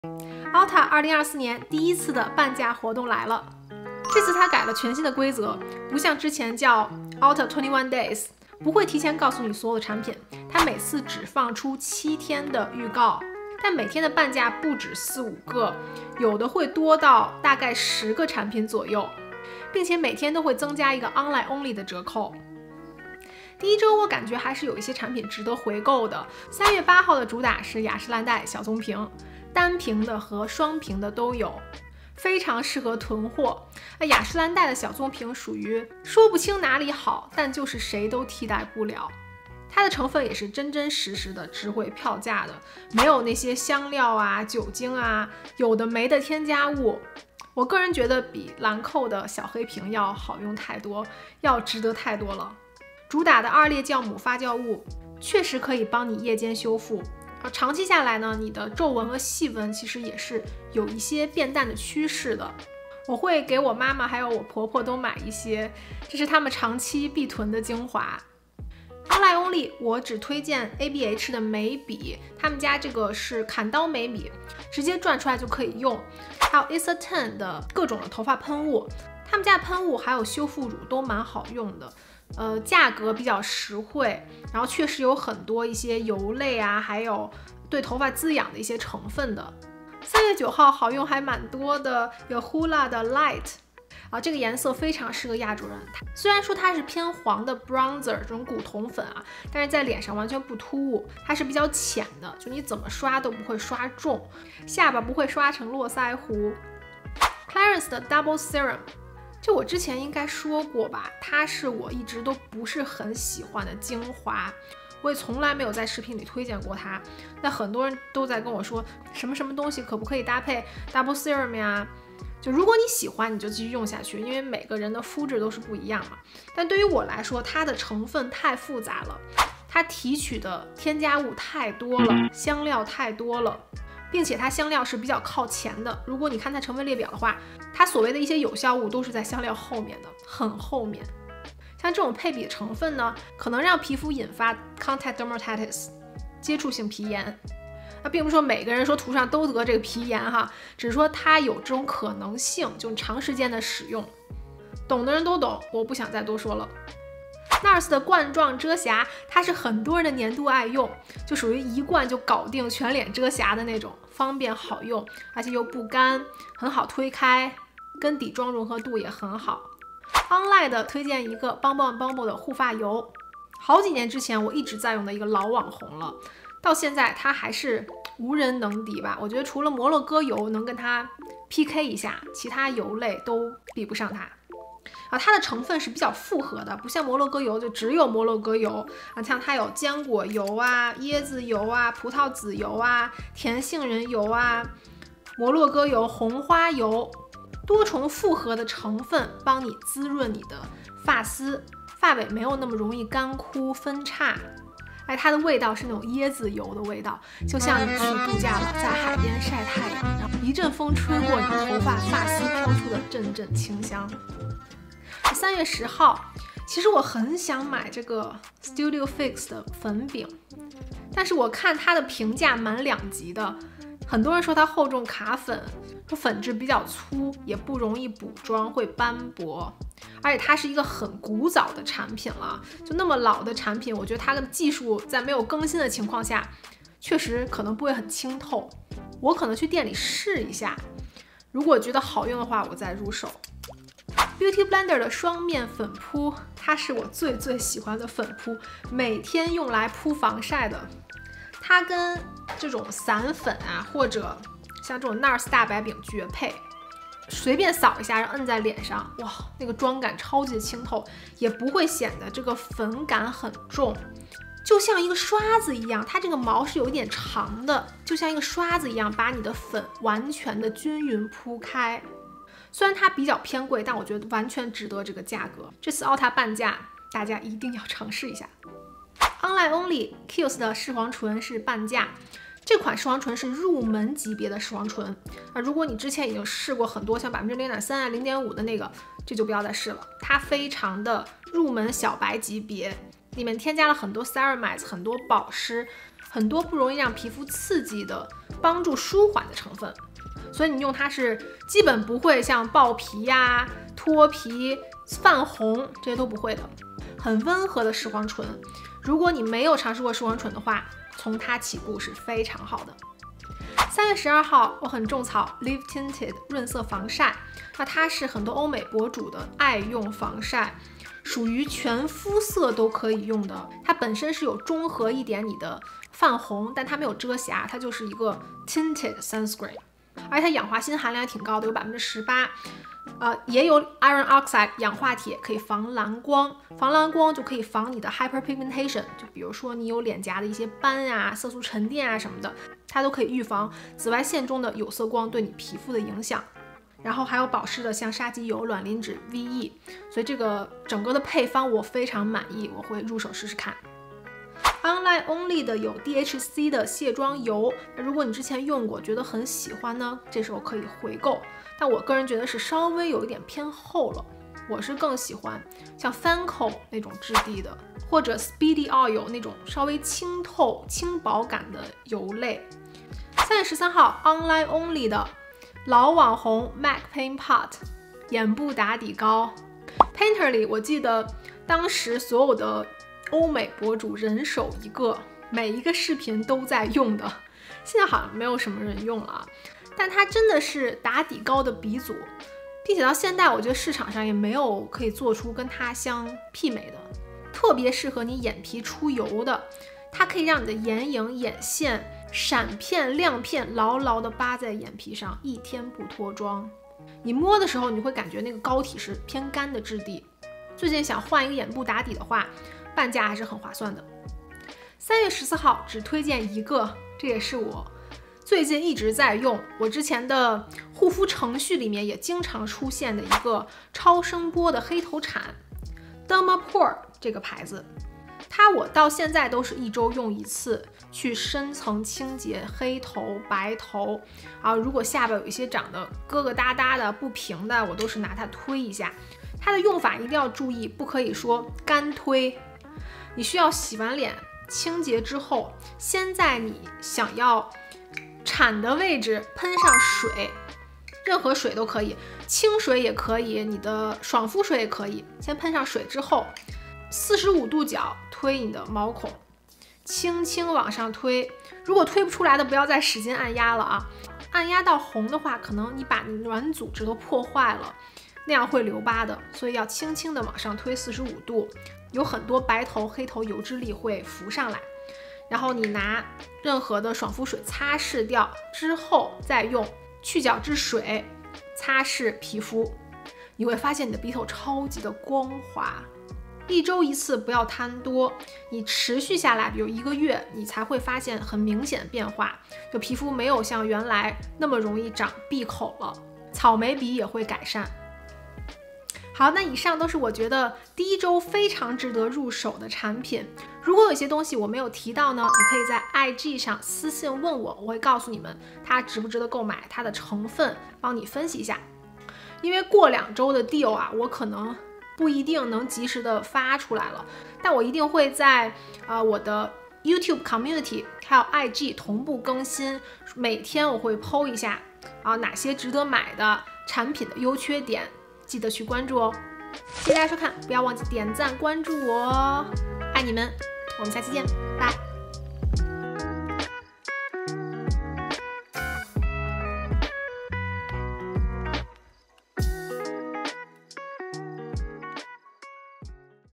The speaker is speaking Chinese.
Ulta 2024年第一次的半价活动来了，这次它改了全新的规则，不像之前叫 Ulta 21 Days， 不会提前告诉你所有的产品，它每次只放出7天的预告，但每天的半价不止4、5个，有的会多到大概10个产品左右，并且每天都会增加一个 Online Only 的折扣。第一周我感觉还是有一些产品值得回购的。3月8号的主打是雅诗兰黛小棕瓶，单瓶的和双瓶的都有，非常适合囤货。雅诗兰黛的小棕瓶属于说不清哪里好，但就是谁都替代不了。它的成分也是真真实实的值回票价的，没有那些香料啊、酒精啊、有的没的添加物。我个人觉得比兰蔻的小黑瓶要好用太多，要值得太多了。主打的2列酵母发酵物确实可以帮你夜间修复，长期下来呢，你的皱纹和细纹其实也是有一些变淡的趋势的。我会给我妈妈还有我婆婆都买一些，这是他们长期必囤的精华。Online Only 我只推荐 ABH 的眉笔，他们家这个是砍刀眉笔，直接转出来就可以用。还有 Isoten 的各种的头发喷雾，他们家喷雾还有修复乳都蛮好用的。价格比较实惠，然后确实有很多一些油类啊，还有对头发滋养的一些成分的。3月9号好用还蛮多的，有 Hoola 的 Light 这个颜色非常适合亚洲人。虽然说它是偏黄的 bronzer 这种古铜粉啊，但是在脸上完全不突兀，它是比较浅的，就你怎么刷都不会刷重，下巴不会刷成络腮胡。Clarins 的 Double Serum。这我之前应该说过吧，它是我一直都不是很喜欢的精华，我也从来没有在视频里推荐过它。那很多人都在跟我说什么什么东西可不可以搭配 Double Serum 呀？就如果你喜欢，你就继续用下去，因为每个人的肤质都是不一样嘛。但对于我来说，它的成分太复杂了，它提取的添加物太多了，香料太多了。并且它香料是比较靠前的，如果你看它成分列表的话，它所谓的一些有效物都是在香料后面的，很后面。像这种配比的成分呢，可能让皮肤引发 contact dermatitis 接触性皮炎。那并不是说每个人说涂上都得这个皮炎哈，只是说它有这种可能性，就长时间的使用。懂的人都懂，我不想再多说了。NARS 的冠状遮瑕，它是很多人的年度爱用，就属于一罐就搞定全脸遮瑕的那种，方便好用，而且又不干，很好推开，跟底妆融合度也很好。Online 的推荐一个 Bon Bon Bon Bon 的护发油，好几年之前我一直在用的一个老网红了，到现在它还是无人能敌吧。我觉得除了摩洛哥油能跟它 PK 一下，其他油类都比不上它。它的成分是比较复合的，不像摩洛哥油就只有摩洛哥油像它有坚果油啊、椰子油啊、葡萄籽油啊、甜杏仁油啊、摩洛哥油、红花油，多重复合的成分帮你滋润你的发丝，发尾没有那么容易干枯分叉。它的味道是那种椰子油的味道，就像你去度假了，在海边晒太阳，然后一阵风吹过你头发，发丝飘出的阵阵清香。3月10号，其实我很想买这个 Studio Fix 的粉饼，但是我看它的评价蛮两极的，很多人说它厚重卡粉，说粉质比较粗，也不容易补妆，会斑驳，而且它是一个很古早的产品了，就那么老的产品，我觉得它的技术在没有更新的情况下，确实可能不会很清透，我可能去店里试一下，如果觉得好用的话，我再入手。Beauty Blender 的双面粉扑，它是我最喜欢的粉扑，每天用来铺防晒的。它跟这种散粉啊，或者像这种 NARS 大白饼绝配，随便扫一下，然后摁在脸上，哇，那个妆感超级清透，也不会显得这个粉感很重，就像一个刷子一样。它这个毛是有一点长的，就像一个刷子一样，把你的粉完全的均匀铺开。虽然它比较偏贵，但我觉得完全值得这个价格。这次 Ulta 半价，大家一定要尝试一下。Online Only Kiehl's 的视黄醇是半价，这款视黄醇是入门级别的视黄醇如果你之前已经试过很多像 0.3% 啊、0.5% 的那个，这就不要再试了。它非常的入门小白级别，里面添加了很多 ceramides， 很多保湿，很多不容易让皮肤刺激的、帮助舒缓的成分，所以你用它是基本不会像爆皮呀、脱皮、泛红这些都不会的，很温和的视黄醇。如果你没有尝试过视黄醇的话，从它起步是非常好的。3月12号，我很种草 Live Tinted 润色防晒，那它是很多欧美博主的爱用防晒，属于全肤色都可以用的。它本身是有中和一点你的泛红，但它没有遮瑕，它就是一个 tinted sunscreen， 而且它氧化锌含量也挺高的，有18%。也有 iron oxide 氧化铁，可以防蓝光，防蓝光就可以防你的 hyperpigmentation， 就比如说你有脸颊的一些斑啊、色素沉淀啊什么的，它都可以预防紫外线中的有色光对你皮肤的影响。然后还有保湿的像沙棘油、卵磷脂、VE， 所以这个整个的配方我非常满意，我会入手试试看。Online Only 的有 DHC 的卸妆油，如果你之前用过觉得很喜欢呢，这时候可以回购，但我个人觉得是稍微有一点偏厚了，我是更喜欢像 Fancl 那种质地的，或者 Speedy Oil 那种稍微清透轻薄感的油类。3月13号 Online Only 的老网红 MAC Paint Pot 眼部打底膏。 Painterly 我记得当时所有的欧美博主人手一个，每一个视频都在用的，现在好像没有什么人用了啊。但它真的是打底膏的鼻祖，并且到现在我觉得市场上也没有可以做出跟它相媲美的，特别适合你眼皮出油的。它可以让你的眼影、眼线、闪片、亮片牢牢地扒在眼皮上，一天不脱妆。你摸的时候你会感觉那个膏体是偏干的质地。最近想换一个眼部打底的话，半价还是很划算的。3月14号只推荐一个，这也是我最近一直在用，我之前的护肤程序里面也经常出现的一个超声波的黑头产 Dermapore 这个牌子，它我到现在都是1周用1次，去深层清洁黑头、白头啊。如果下巴有一些长得疙疙瘩瘩的、不平的，我都是拿它推一下。它的用法一定要注意，不可以说干推，你需要洗完脸清洁之后，先在你想要产的位置喷上水，任何水都可以，清水也可以，你的爽肤水也可以。先喷上水之后，45度角推你的毛孔，轻轻往上推。如果推不出来的，不要再使劲按压了啊！按压到红的话，可能你把你软组织都破坏了，那样会留疤的。所以要轻轻的往上推45度，有很多白头、黑头油脂粒会浮上来。然后你拿任何的爽肤水擦拭掉之后，再用去角质水擦拭皮肤，你会发现你的鼻头超级的光滑。1周1次，不要贪多，你持续下来，比如1个月，你才会发现很明显的变化，就皮肤没有像原来那么容易长闭口了，草莓鼻也会改善。好，那以上都是我觉得第1周非常值得入手的产品。如果有些东西我没有提到呢，你可以在 IG 上私信问我，我会告诉你们它值不值得购买，它的成分帮你分析一下。因为过2周的 deal 啊，我可能不一定能及时的发出来了，但我一定会在我的 YouTube community 还有 IG 同步更新，每天我会 po 一下哪些值得买的产品的优缺点，记得去关注哦。谢谢大家收看，不要忘记点赞关注我哦，爱你们，我们下期见，拜。